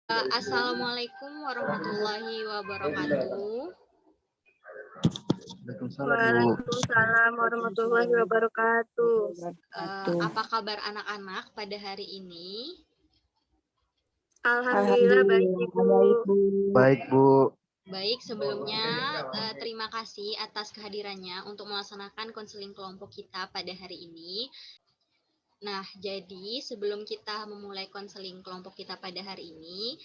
Assalamualaikum warahmatullahi wabarakatuh. Waalaikumsalam, Bu. Waalaikumsalam warahmatullahi wabarakatuh. Apa kabar anak-anak pada hari ini? Alhamdulillah baik Ibu. Baik, Bu. Baik, sebelumnya terima kasih atas kehadirannya untuk melaksanakan konseling kelompok kita pada hari ini. Nah, jadi sebelum kita memulai konseling kelompok kita pada hari ini,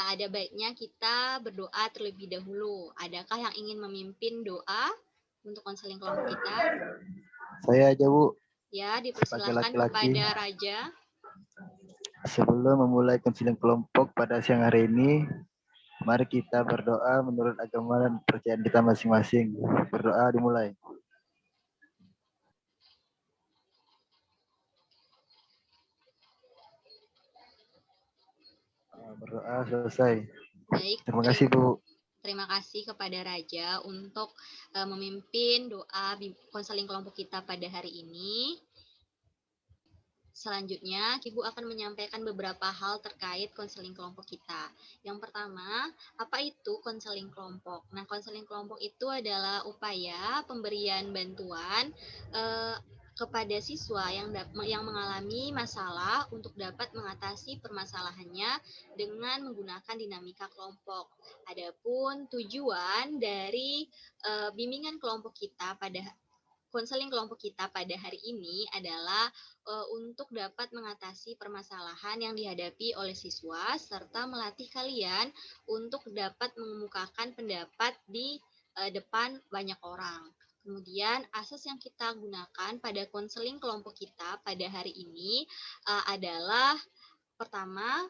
ada baiknya kita berdoa terlebih dahulu. Adakah yang ingin memimpin doa untuk konseling kelompok kita? Saya aja, Bu. Ya, Sebagai dipersilakan laki-laki. kepada Raja. Sebelum memulai konseling kelompok pada siang hari ini, mari kita berdoa menurut agama dan kepercayaan kita masing-masing. Berdoa dimulai. Berdoa selesai. Baik, Terima kasih, Bu. terima kasih kepada Raja untuk memimpin doa konseling kelompok kita pada hari ini. Selanjutnya, Ibu akan menyampaikan beberapa hal terkait konseling kelompok kita. Yang pertama, apa itu konseling kelompok? Nah, konseling kelompok itu adalah upaya pemberian bantuan kepada siswa yang mengalami masalah untuk dapat mengatasi permasalahannya dengan menggunakan dinamika kelompok. Adapun tujuan dari bimbingan kelompok kita pada konseling kelompok kita pada hari ini adalah untuk dapat mengatasi permasalahan yang dihadapi oleh siswa serta melatih kalian untuk dapat mengemukakan pendapat di depan banyak orang. Kemudian asas yang kita gunakan pada konseling kelompok kita pada hari ini adalah pertama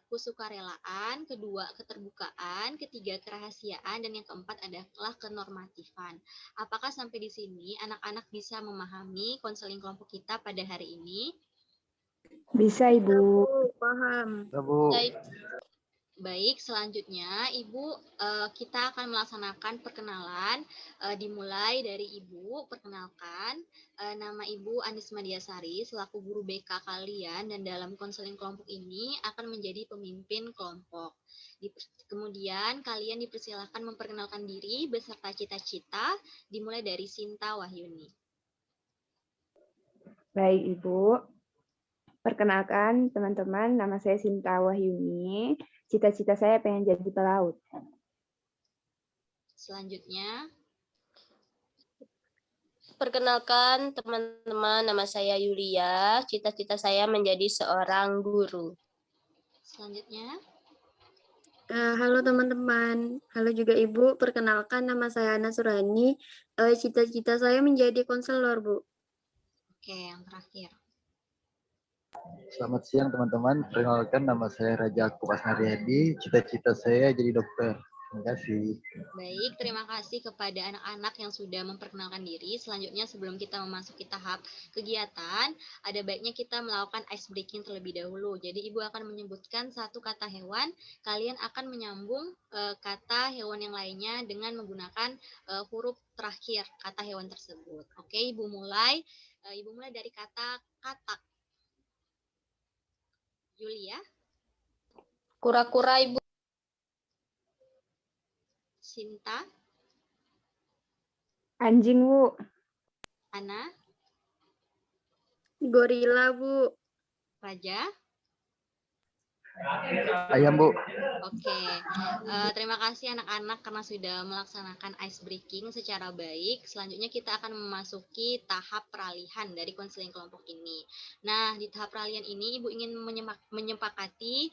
kesukarelaan, kedua keterbukaan, ketiga kerahasiaan, dan yang keempat adalah kenormatifan. Apakah sampai di sini anak-anak bisa memahami konseling kelompok kita pada hari ini? Bisa Ibu. Paham. Ya, Bu. Baik, selanjutnya Ibu kita akan melaksanakan perkenalan. Dimulai dari Ibu, perkenalkan nama Ibu Anis Madiasari selaku guru BK kalian dan dalam konseling kelompok ini akan menjadi pemimpin kelompok. Kemudian kalian dipersilakan memperkenalkan diri beserta cita-cita, dimulai dari Sinta Wahyuni. Baik Ibu. Perkenalkan teman-teman, nama saya Sinta Wahyuni. Cita-cita saya pengen jadi pelaut. Selanjutnya, perkenalkan teman-teman, nama saya Yulia. Cita-cita saya menjadi seorang guru. selanjutnya. Halo teman-teman, halo juga Ibu. Perkenalkan nama saya Ana Surani. Cita-cita saya menjadi konselor, Bu. Oke, yang terakhir. Selamat siang, teman-teman. Perkenalkan nama saya Raja Akub Asnaryadi. Cita-cita saya jadi dokter. Terima kasih. Baik, terima kasih kepada anak-anak yang sudah memperkenalkan diri. Selanjutnya, sebelum kita memasuki tahap kegiatan, ada baiknya kita melakukan ice breaking terlebih dahulu. Jadi, Ibu akan menyebutkan satu kata hewan, kalian akan menyambung kata hewan yang lainnya dengan menggunakan huruf terakhir kata hewan tersebut. Oke, Ibu mulai. Ibu mulai dari kata katak. Yulia. Kura-kura, Ibu. Sinta. Anjing, Bu. Ana. Gorila, Bu. Raja. Ayam, Bu. Oke, terima kasih anak-anak karena sudah melaksanakan ice breaking secara baik. Selanjutnya kita akan memasuki tahap peralihan dari konseling kelompok ini. Nah, di tahap peralihan ini Ibu ingin menyepakati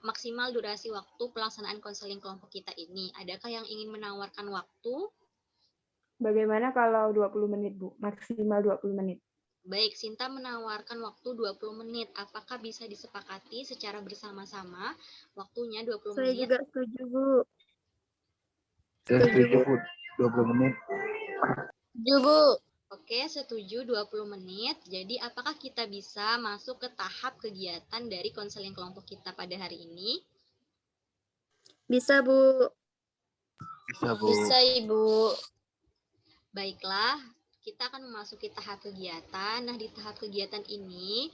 maksimal durasi waktu pelaksanaan konseling kelompok kita ini. Adakah yang ingin menawarkan waktu? Bagaimana kalau 20 menit, Bu? Maksimal 20 menit. Baik, Sinta menawarkan waktu 20 menit. Apakah bisa disepakati secara bersama-sama waktunya 20 Saya menit? juga setuju, Bu. Saya setuju, Bu. 20 menit. Setuju, Bu. Oke, setuju 20 menit. Jadi, apakah kita bisa masuk ke tahap kegiatan dari konseling kelompok kita pada hari ini? Bisa, Bu. Bisa, Bu. Bisa, Ibu. Baiklah, kita akan memasuki tahap kegiatan. Nah, di tahap kegiatan ini,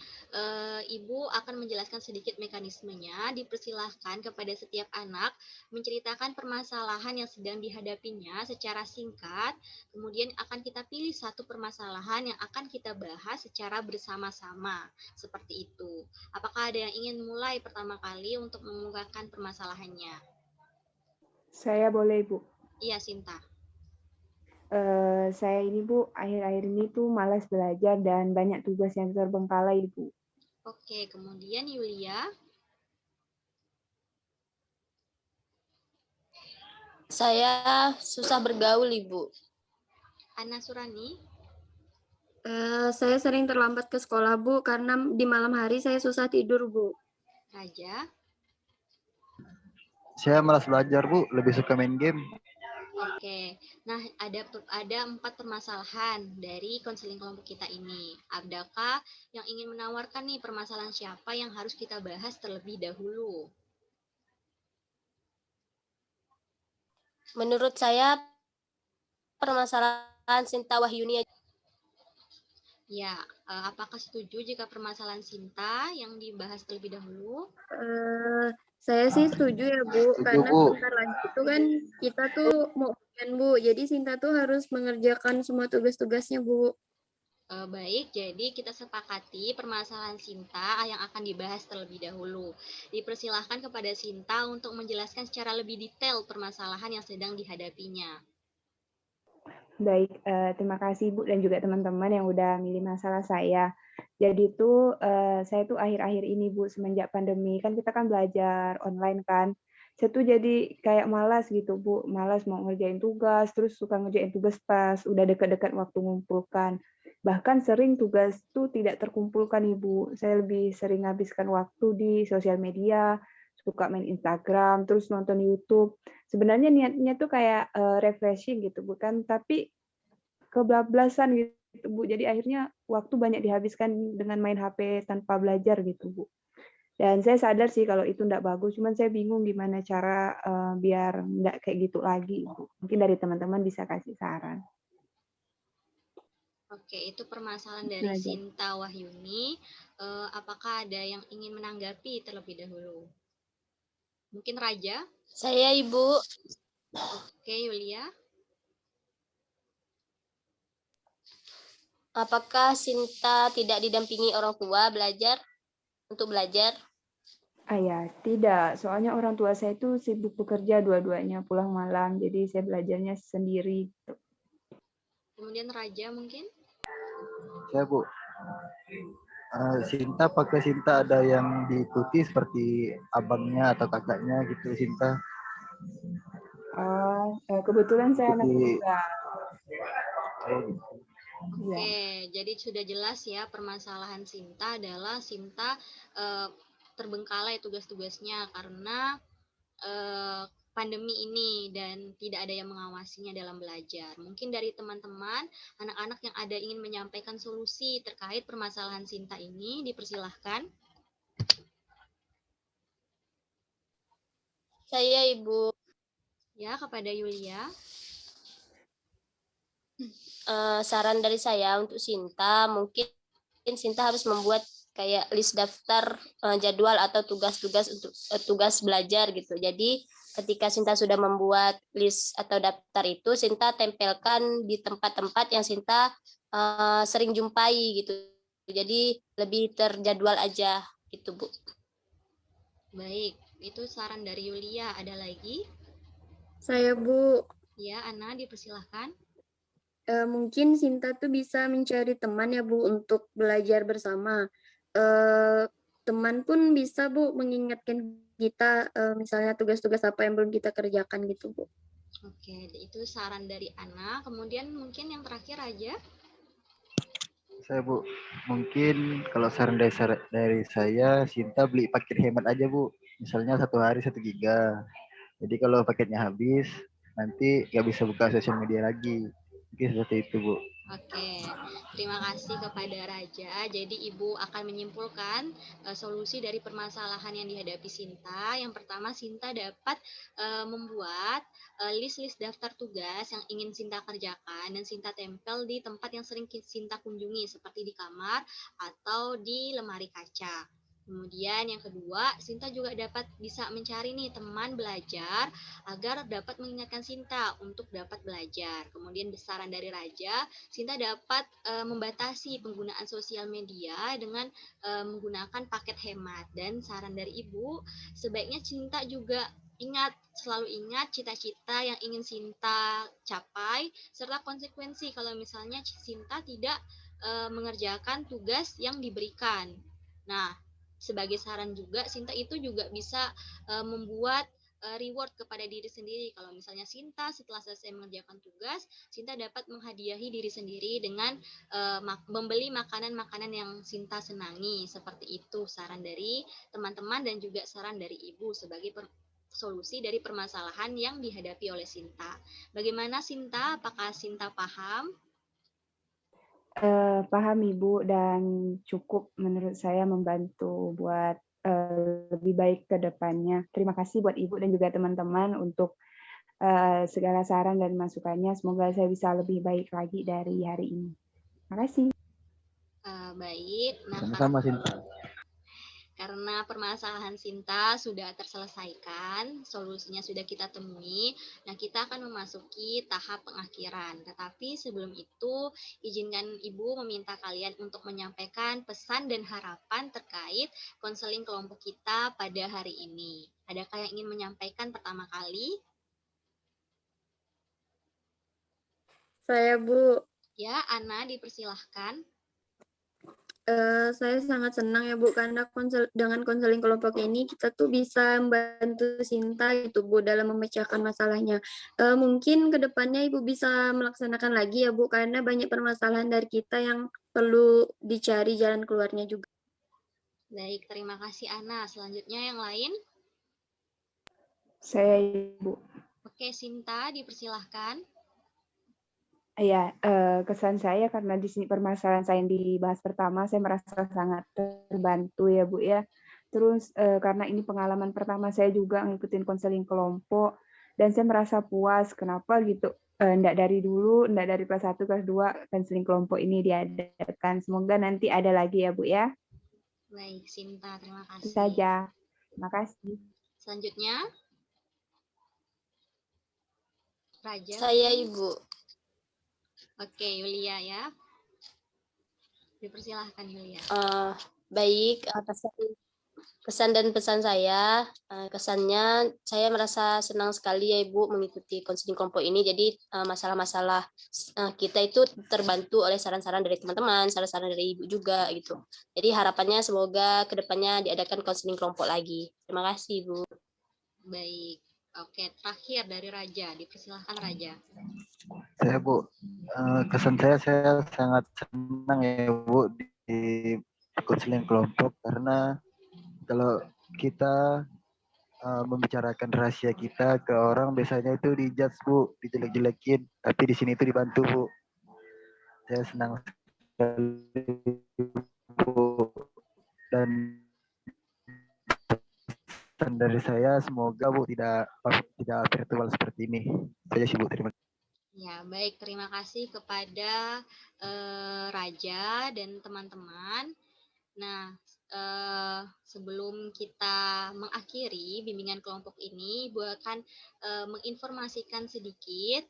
Ibu akan menjelaskan sedikit mekanismenya. Dipersilahkan kepada setiap anak menceritakan permasalahan yang sedang dihadapinya secara singkat. Kemudian akan kita pilih satu permasalahan yang akan kita bahas secara bersama-sama. Seperti itu. Apakah ada yang ingin mulai pertama kali untuk mengungkapkan permasalahannya? Saya boleh, Bu. Iya, Sinta. Saya ini, Bu, akhir-akhir ini tuh malas belajar dan banyak tugas yang terbengkalai, Bu. Oke, kemudian Yulia. Saya susah bergaul, Ibu. Ana Surani. Saya sering terlambat ke sekolah, Bu, karena di malam hari saya susah tidur, Bu. Raja. Saya malas belajar, Bu. Lebih suka main game. Oke, nah ada 4 permasalahan dari konseling kelompok kita ini. Adakah yang ingin menawarkan nih permasalahan siapa yang harus kita bahas terlebih dahulu? Menurut saya permasalahan Sinta Wahyuni. Ya, apakah setuju jika permasalahan Sinta yang dibahas terlebih dahulu? Saya sih setuju ya, Bu, Setuju, karena Bu. sebentar lagi itu kan kita tuh mau ujian, Bu. Jadi Sinta tuh harus mengerjakan semua tugas-tugasnya, Bu. Baik, jadi kita sepakati permasalahan Sinta yang akan dibahas terlebih dahulu. Dipersilahkan kepada Sinta untuk menjelaskan secara lebih detail permasalahan yang sedang dihadapinya. Baik, terima kasih Bu dan juga teman-teman yang udah milih masalah saya. Jadi tuh saya tuh akhir-akhir ini Bu, semenjak pandemi kan kita kan belajar online kan. Saya tuh jadi kayak malas gitu Bu, malas mau ngerjain tugas, terus suka ngerjain tugas pas udah dekat-dekat waktu mengumpulkan. Bahkan sering tugas tuh tidak terkumpulkan Ibu. Saya lebih sering habiskan waktu di sosial media, suka main Instagram, terus nonton YouTube. Sebenarnya niatnya tuh kayak refreshing gitu, bukan, tapi kebablasan gitu, Bu. Jadi akhirnya waktu banyak dihabiskan dengan main HP tanpa belajar gitu, Bu. Dan saya sadar sih kalau itu enggak bagus, cuman saya bingung gimana cara, biar enggak kayak gitu lagi, Bu. Mungkin dari teman-teman bisa kasih saran. Oke, itu permasalahan Itu dari aja. Sinta Wahyuni. Apakah ada yang ingin menanggapi terlebih dahulu? Mungkin Raja? Saya, Ibu. Oke, Yulia? Apakah Sinta tidak didampingi orang tua untuk belajar? Ya, tidak. Soalnya orang tua saya itu sibuk bekerja dua-duanya, pulang malam, jadi saya belajarnya sendiri gitu. Kemudian Raja mungkin? Saya, Bu. Sinta pakai Sinta ada yang diikuti seperti abangnya atau kakaknya gitu, Sinta. Kebetulan saya anak Ikuti. tunggal. Oh, gitu. Oke, jadi sudah jelas ya permasalahan Sinta adalah Sinta terbengkalai tugas-tugasnya karena pandemi ini dan tidak ada yang mengawasinya dalam belajar. Mungkin dari teman-teman, anak-anak yang ada ingin menyampaikan solusi terkait permasalahan Sinta ini, dipersilahkan. Saya, Ibu. Ya, kepada Yulia. Saran dari saya untuk Sinta, mungkin Sinta harus membuat kayak list daftar jadwal atau tugas-tugas untuk tugas belajar gitu. Jadi ketika Sinta sudah membuat list atau daftar itu, Sinta tempelkan di tempat-tempat yang Sinta sering jumpai gitu. Jadi lebih terjadwal aja gitu, Bu. Baik, itu saran dari Yulia. Ada lagi? Saya, Bu. Ya, Ana, dipersilahkan. Mungkin Sinta tuh bisa mencari teman ya, Bu, untuk belajar bersama. Teman pun bisa, Bu, mengingatkan kita misalnya tugas-tugas apa yang belum kita kerjakan gitu, Bu. Oke, itu saran dari Ana. Kemudian mungkin yang terakhir aja. Saya, Bu. Mungkin kalau saran dari saya, Sinta beli paket hemat aja, Bu. Misalnya 1 hari 1 giga. Jadi kalau paketnya habis, nanti nggak bisa buka sosial media lagi. Mungkin seperti itu, Bu. Oke, Terima kasih kepada Raja. Jadi Ibu akan menyimpulkan solusi dari permasalahan yang dihadapi Sinta. Yang pertama, Sinta dapat membuat list-list daftar tugas yang ingin Sinta kerjakan dan Sinta tempel di tempat yang sering Sinta kunjungi seperti di kamar atau di lemari kaca. Kemudian yang kedua, Sinta juga dapat bisa mencari nih teman belajar agar dapat mengingatkan Sinta untuk dapat belajar. Kemudian besaran dari Raja, Sinta dapat membatasi penggunaan sosial media dengan menggunakan paket hemat. Dan saran dari Ibu, sebaiknya Sinta juga selalu ingat cita-cita yang ingin Sinta capai serta konsekuensi kalau misalnya Sinta tidak mengerjakan tugas yang diberikan. Nah, sebagai saran juga, Sinta itu juga bisa membuat reward kepada diri sendiri. Kalau misalnya Sinta setelah selesai mengerjakan tugas, Sinta dapat menghadiahi diri sendiri dengan membeli makanan-makanan yang Sinta senangi. Seperti itu saran dari teman-teman dan juga saran dari Ibu sebagai solusi dari permasalahan yang dihadapi oleh Sinta. Bagaimana Sinta? Apakah Sinta paham? Paham Ibu, dan cukup menurut saya membantu buat lebih baik ke depannya. Terima kasih buat Ibu dan juga teman-teman untuk segala saran dan masukannya. Semoga saya bisa lebih baik lagi dari hari ini. Terima kasih. Baik. Nah, Sama-sama Sinta. karena permasalahan Sinta sudah terselesaikan, solusinya sudah kita temui, nah kita akan memasuki tahap pengakhiran. Tetapi sebelum itu, izinkan Ibu meminta kalian untuk menyampaikan pesan dan harapan terkait konseling kelompok kita pada hari ini. Adakah yang ingin menyampaikan pertama kali? Saya, Bu. Ya, Ana, dipersilahkan. Saya sangat senang ya Bu, karena dengan konseling kelompok ini kita tuh bisa membantu Sinta gitu Bu dalam memecahkan masalahnya. Mungkin kedepannya Ibu bisa melaksanakan lagi ya Bu, karena banyak permasalahan dari kita yang perlu dicari jalan keluarnya juga. Baik, terima kasih Ana. Selanjutnya yang lain? Saya Ibu. Oke, Sinta, dipersilahkan. Ya, kesan saya karena di sini permasalahan saya yang dibahas pertama, saya merasa sangat terbantu ya Bu ya. Terus karena ini pengalaman pertama saya juga ngikutin konseling kelompok, dan saya merasa puas. Kenapa gitu? Enggak dari dulu, enggak dari kelas 1, kelas 2, konseling kelompok ini diadakan. Semoga nanti ada lagi ya Bu ya. Baik, Sinta, terima Itu kasih. saja. Terima kasih. Selanjutnya, Raja. Saya Ibu. Oke, Yulia ya. Dipersilahkan Yulia. Baik, kesan dan pesan saya, kesannya saya merasa senang sekali ya Ibu mengikuti konseling kelompok ini. Jadi masalah-masalah kita itu terbantu oleh saran-saran dari teman-teman, saran-saran dari Ibu juga gitu. Jadi harapannya semoga kedepannya diadakan konseling kelompok lagi. Terima kasih Ibu. Baik. Oke, terakhir dari Raja. Dipersilahkan Raja. Saya Bu, kesan saya sangat senang ya Bu di konseling kelompok, karena kalau kita membicarakan rahasia kita ke orang biasanya itu dijudge Bu, dijelek-jelekin, tapi di sini itu dibantu Bu. Saya senang sekali Bu, dan pesan dari saya semoga Bu tidak virtual seperti ini. Saya sih Bu, terima kasih. Ya, baik. Terima kasih kepada Raja dan teman-teman. Nah, sebelum kita mengakhiri bimbingan kelompok ini, Ibu akan menginformasikan sedikit.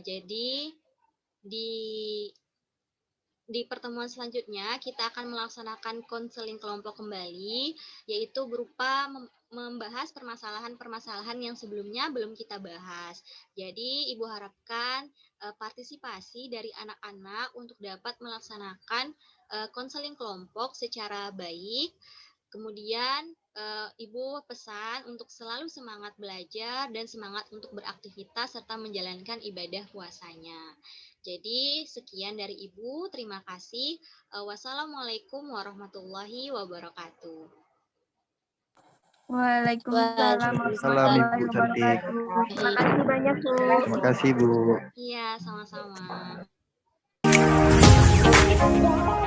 Jadi di pertemuan selanjutnya kita akan melaksanakan konseling kelompok kembali, yaitu berupa membahas permasalahan-permasalahan yang sebelumnya belum kita bahas. Jadi Ibu harapkan partisipasi dari anak-anak untuk dapat melaksanakan konseling kelompok secara baik. Kemudian Ibu pesan untuk selalu semangat belajar dan semangat untuk beraktivitas serta menjalankan ibadah puasanya. Jadi sekian dari Ibu, terima kasih. Wassalamualaikum warahmatullahi wabarakatuh. Waalaikumsalam Salam warahmatullahi Ibu cantik. wabarakatuh. Terima kasih banyak Bu. Terima kasih Bu. Iya, sama-sama. Bu.